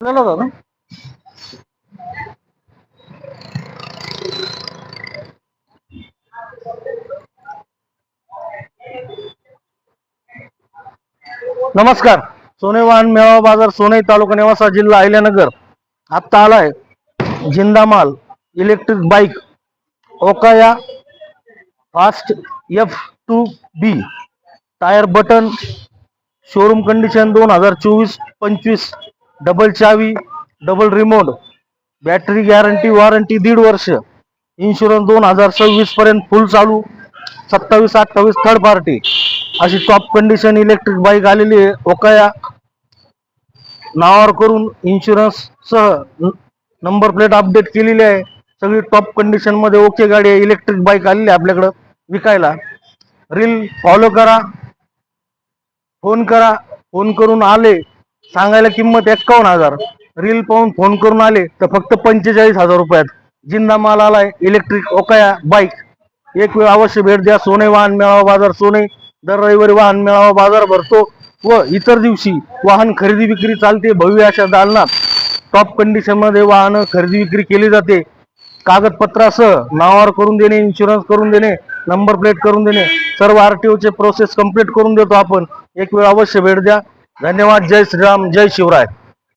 आपल्याला होता ना. नमस्कार. सोने वाहन मेळावा बाजार सोने तालुका नेवासा जिल्हा अहिल्यानगर. आता आलाय जिंदामाल electric bike Okaya fast F2B tyre button showroom condition 2024-25 double चावी double remote battery guarantee warranty 1.5 वर्ष इन्शुरन्स 2026 पर्यंत फुल चालू 27-28 थर्ड पार्टी अशी टॉप कंडिशन इलेक्ट्रिक बाईक आलेली आहे. ओकाया नावावर करून इन्शुरन्स सह नंबर प्लेट अपडेट केलेली आहे. सगळी टॉप कंडिशन मध्ये ओके गाडी आहे. इलेक्ट्रिक बाईक आलेली आहे आपल्याकडं विकायला. रील फॉलो करा, फोन करा. फोन करून आले सांगायला किंमत 51,000, रील पाहून फोन करून आले तर फक्त 45,000 रुपयात जिंदा माल आलाय इलेक्ट्रिक ओकाया बाईक. एक वेळ अवश्य भेट द्या. सोने वाहन मेळावा बाजार सोने. दर रविवारी वाहन मेळावा बाजार भरतो व इतर दिवशी वाहन खरेदी विक्री चालते. भव्य अशा दालनात टॉप कंडिशन मध्ये वाहन खरेदी विक्री केली जाते. कागदपत्रासह नावावर करून देणे, इन्शुरन्स करून देणे, नंबर प्लेट करून देणे, सर्व RTO चे प्रोसेस कंप्लीट करून देतो आपण. एक वेळ अवश्य भेट द्या. धन्यवाद. जय श्रीराम, जय शिवराय.